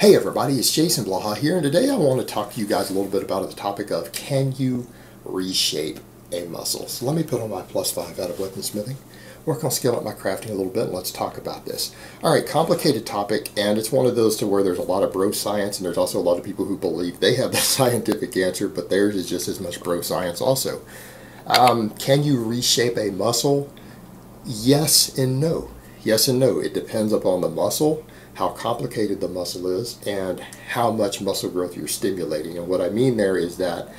Hey everybody, it's Jason Blaha here, and today I want to talk to you guys a little bit about the topic of can you reshape a muscle? So let me put on my +5 out of weaponsmithing, work on scaling up my crafting a little bit, and let's talk about this. Alright, complicated topic, and it's one of those to where there's a lot of bro science, and there's also a lot of people who believe they have the scientific answer, but theirs is just as much bro science also. Can you reshape a muscle? Yes and no. Yes and no. It depends upon the muscle, how complicated the muscle is, and how much muscle growth you're stimulating. And what I mean there is that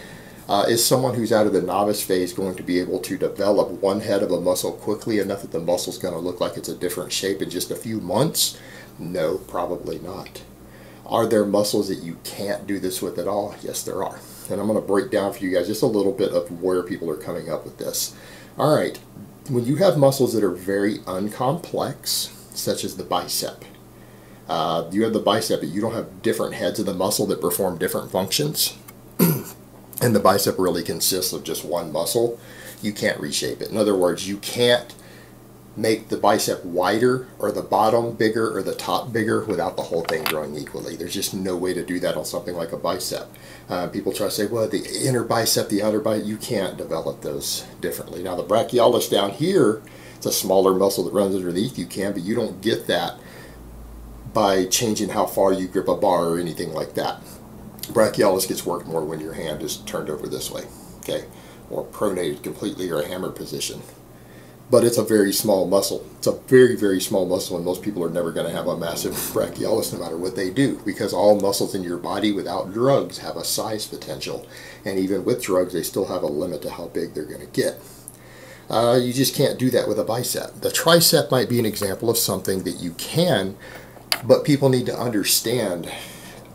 is someone who's out of the novice phase going to be able to develop one head of a muscle quickly enough that the muscle's going to look like it's a different shape in just a few months? No, probably not. Are there muscles that you can't do this with at all? Yes, there are. And I'm going to break down for you guys just a little bit of where people are coming up with this. All right, when you have muscles that are very uncomplex, such as the bicep, you have the bicep, but you don't have different heads of the muscle that perform different functions, and the bicep really consists of just one muscle, you can't reshape it. In other words, you can't make the bicep wider or the bottom bigger or the top bigger without the whole thing growing equally. There's just no way to do that on something like a bicep. People try to say, well, the inner bicep, the outer bicep, you can't develop those differently. Now the brachialis down here, it's a smaller muscle that runs underneath, you can, but you don't get that by changing how far you grip a bar or anything like that. Brachialis gets worked more when your hand is turned over this way, okay, or pronated completely, or a hammer position. But it's a very small muscle. It's a very, very small muscle, and most people are never going to have a massive brachialis no matter what they do, because all muscles in your body without drugs have a size potential, and even with drugs they still have a limit to how big they're going to get. You just can't do that with a bicep. The tricep might be an example of something that you can, but people need to understand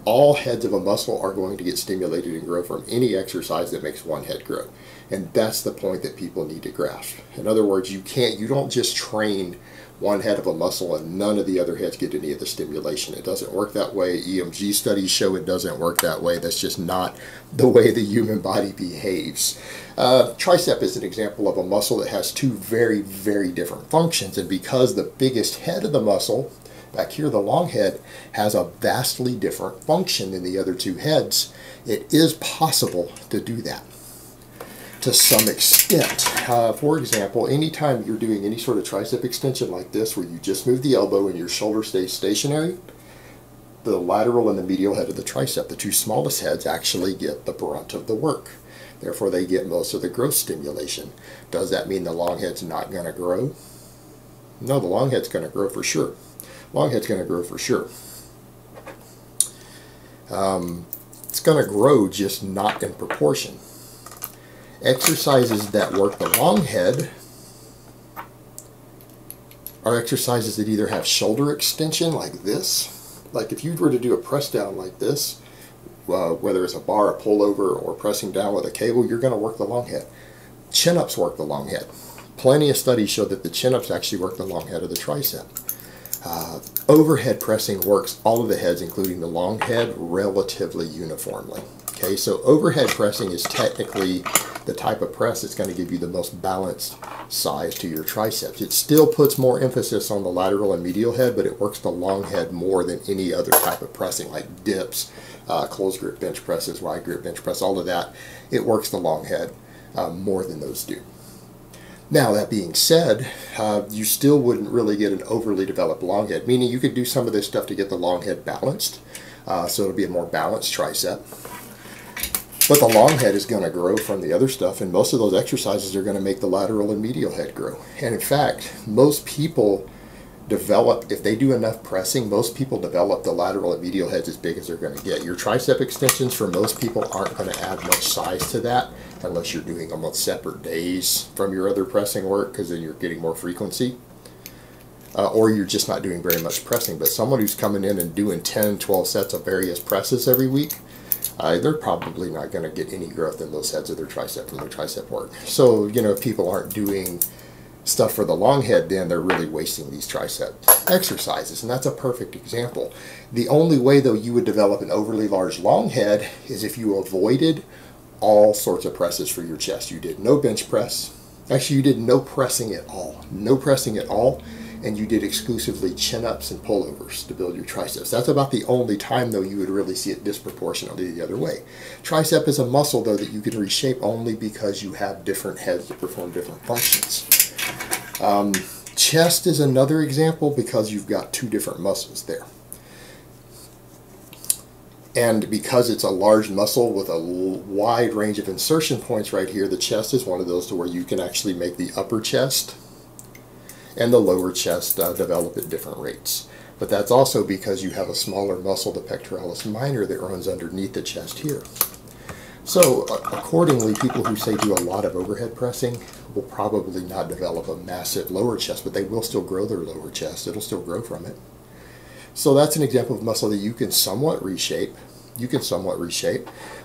all heads of a muscle are going to get stimulated and grow from any exercise that makes one head grow. And that's the point that people need to grasp. In other words, you don't just train one head of a muscle and none of the other heads get any of the stimulation. It doesn't work that way. EMG studies show it doesn't work that way. That's just not the way the human body behaves. Tricep is an example of a muscle that has two very, very different functions, and because the biggest head of the muscle, back here, the long head, has a vastly different function than the other two heads, it is possible to do that to some extent. For example, anytime you're doing any sort of tricep extension like this, where you just move the elbow and your shoulder stays stationary, the lateral and the medial head of the tricep, the two smallest heads, actually get the brunt of the work. Therefore, they get most of the growth stimulation. Does that mean the long head's not going to grow? No, the long head's going to grow for sure. Long head's going to grow for sure. It's going to grow, just not in proportion. Exercises that work the long head are exercises that either have shoulder extension like this. Like if you were to do a press down like this, whether it's a bar, a pullover, or pressing down with a cable, you're going to work the long head. Chin-ups work the long head. Plenty of studies show that the chin-ups actually work the long head of the tricep. Overhead pressing works all of the heads, including the long head, relatively uniformly. Okay, so overhead pressing is technically the type of press that's going to give you the most balanced size to your triceps. It still puts more emphasis on the lateral and medial head, but it works the long head more than any other type of pressing, like dips, closed grip bench presses, wide grip bench press, all of that. It works the long head more than those do. Now, that being said, you still wouldn't really get an overly developed long head, meaning you could do some of this stuff to get the long head balanced, so it'll be a more balanced tricep. But the long head is going to grow from the other stuff, and most of those exercises are going to make the lateral and medial head grow. And in fact, most people develop, if they do enough pressing, most people develop the lateral and medial heads as big as they're going to get. Your tricep extensions for most people aren't going to add much size to that unless you're doing them on separate days from your other pressing work, because then you're getting more frequency. Or you're just not doing very much pressing. But someone who's coming in and doing 10, 12 sets of various presses every week, they're probably not going to get any growth in those heads of their tricep from their tricep work. So, you know, if people aren't doing stuff for the long head, then they're really wasting these tricep exercises, and that's a perfect example. The only way, though, you would develop an overly large long head is if you avoided all sorts of presses for your chest. You did no bench press. Actually, you did no pressing at all. No pressing at all. and you did exclusively chin-ups and pullovers to build your triceps. That's about the only time, though, you would really see it disproportionately the other way. Tricep is a muscle, though, that you can reshape only because you have different heads that perform different functions. Chest is another example because you've got two different muscles there. And because it's a large muscle with a wide range of insertion points right here, the chest is one of those to where you can actually make the upper chest and the lower chest develop at different rates. But that's also because you have a smaller muscle, the pectoralis minor, that runs underneath the chest here. So accordingly, people who say do a lot of overhead pressing will probably not develop a massive lower chest, but they will still grow their lower chest. It'll still grow from it. So that's an example of muscle that you can somewhat reshape.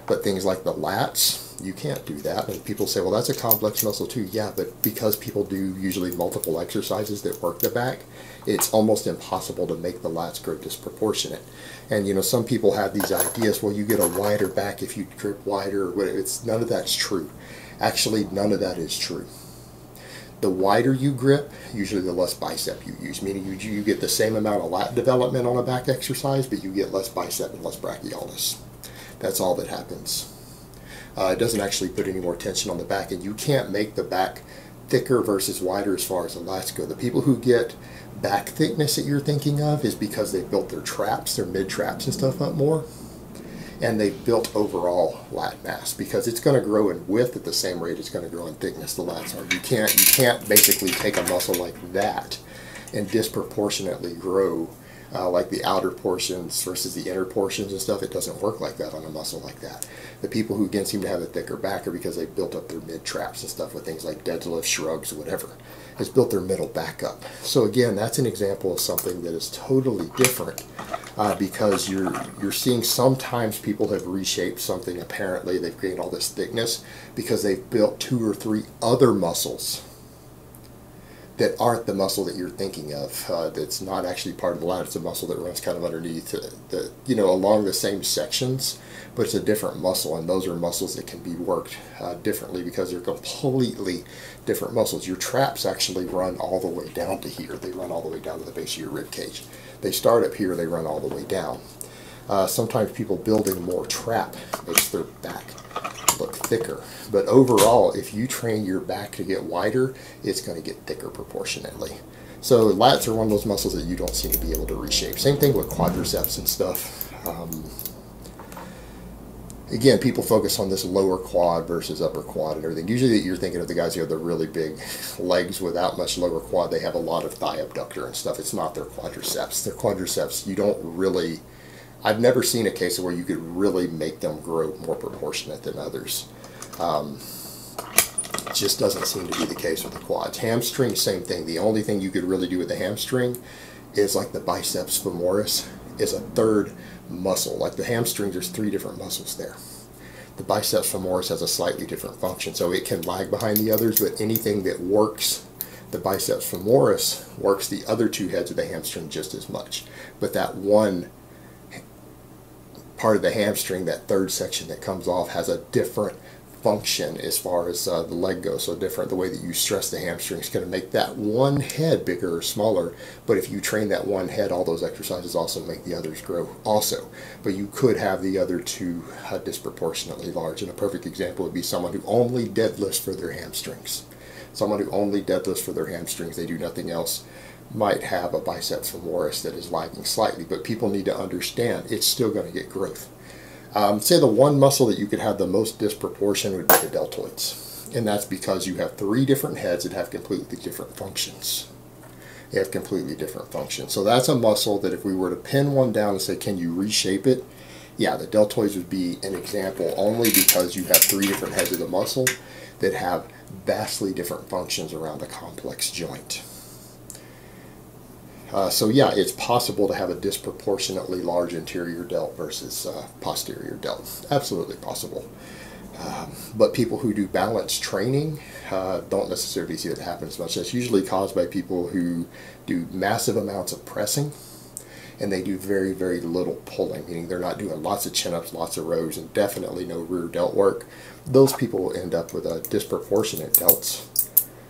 But things like the lats, you can't do that. And people say, well, that's a complex muscle too. Yeah, but because people do usually multiple exercises that work the back, it's almost impossible to make the lats grow disproportionate. And you know, some people have these ideas, well, you get a wider back if you grip wider, or whatever. None of that's true. Actually, none of that is true. The wider you grip, usually the less bicep you use, meaning you get the same amount of lat development on a back exercise, but you get less bicep and less brachialis. That's all that happens. It doesn't actually put any more tension on the back, and you can't make the back thicker versus wider as far as the lats go. The people who get back thickness that you're thinking of is because they built their traps, their mid-traps and stuff up more, and they've built overall lat mass, because it's going to grow in width at the same rate it's going to grow in thickness, the lats are. You can't basically take a muscle like that and disproportionately grow like the outer portions versus the inner portions and stuff. It doesn't work like that on a muscle like that. The people who again seem to have a thicker back are because they built up their mid traps and stuff with things like deadlift, shrugs, whatever. Has built their middle back up. So again, that's an example of something that is totally different because you're seeing sometimes people have reshaped something. Apparently they've gained all this thickness because they've built 2 or 3 other muscles that aren't the muscle that you're thinking of. That's not actually part of the lat. It's a muscle that runs kind of underneath, along the same sections, but it's a different muscle, and those are muscles that can be worked differently because they're completely different muscles. Your traps actually run all the way down to here. They run all the way down to the base of your rib cage. They start up here, they run all the way down. Sometimes people building more trap makes their back look thicker. But overall, if you train your back to get wider, it's going to get thicker proportionately. So lats are one of those muscles that you don't seem to be able to reshape. Same thing with quadriceps and stuff. Again, people focus on this lower quad versus upper quad and everything. Usually you're thinking of the guys who have the really big legs without much lower quad. They have a lot of thigh abductor and stuff. It's not their quadriceps. Their quadriceps, you don't really... I've never seen a case where you could really make them grow more proportionate than others. It just doesn't seem to be the case with the quads. Hamstring, same thing. The only thing you could really do with the hamstring is like the biceps femoris is a third muscle. Like the hamstrings, there's 3 different muscles there. The biceps femoris has a slightly different function, so it can lag behind the others, but anything that works the biceps femoris works the other 2 heads of the hamstring just as much. But that one part of the hamstring, that third section that comes off, has a different function as far as the leg goes. So different, the way that you stress the hamstring is going to make that one head bigger or smaller, but if you train that one head, all those exercises also make the others grow also. But you could have the other 2 disproportionately large, and a perfect example would be someone who only deadlifts for their hamstrings. Someone who only deadlifts for their hamstrings, they do nothing else, might have a biceps femoris that is lagging slightly, but people need to understand it's still going to get growth. Say the one muscle that you could have the most disproportion would be the deltoids, and that's because you have 3 different heads that have completely different functions. They have completely different functions. So that's a muscle that if we were to pin one down and say, can you reshape it? Yeah, the deltoids would be an example, only because you have 3 different heads of the muscle that have vastly different functions around a complex joint. So yeah, it's possible to have a disproportionately large anterior delt versus posterior delt. Absolutely possible. But people who do balance training don't necessarily see it happen as much. That's usually caused by people who do massive amounts of pressing and they do very, very little pulling, meaning they're not doing lots of chin-ups, lots of rows, and definitely no rear delt work. Those people will end up with a disproportionate delts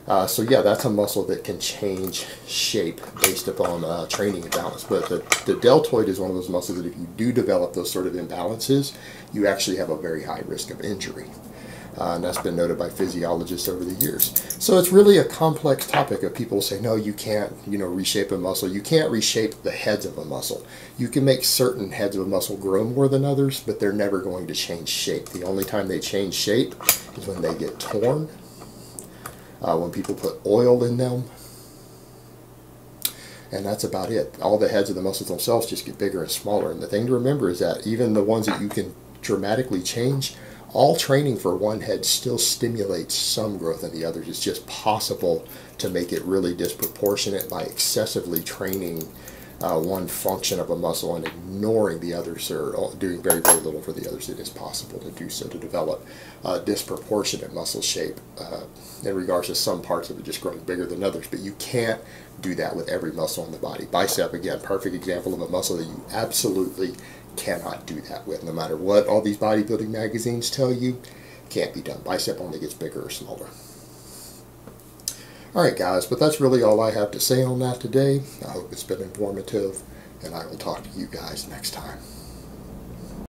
So yeah, that's a muscle that can change shape based upon training and balance. But the deltoid is one of those muscles that if you do develop those sort of imbalances, you actually have a very high risk of injury. And that's been noted by physiologists over the years. So it's really a complex topic of people say, no, you can't, reshape a muscle. You can't reshape the heads of a muscle. You can make certain heads of a muscle grow more than others, but they're never going to change shape. The only time they change shape is when they get torn, when people put oil in them, and that's about it. All the heads of the muscles themselves just get bigger and smaller. And the thing to remember is that even the ones that you can dramatically change, all training for one head still stimulates some growth in the others. It's just possible to make it really disproportionate by excessively training one function of a muscle and ignoring the others, or doing very, very little for the others. It is possible to do so, to develop disproportionate muscle shape in regards to some parts of it just growing bigger than others. But you can't do that with every muscle in the body. Bicep, again, perfect example of a muscle that you absolutely cannot do that with. No matter what all these bodybuilding magazines tell you, can't be done. Bicep only gets bigger or smaller. Alright guys, but that's really all I have to say on that today. I hope it's been informative, and I will talk to you guys next time.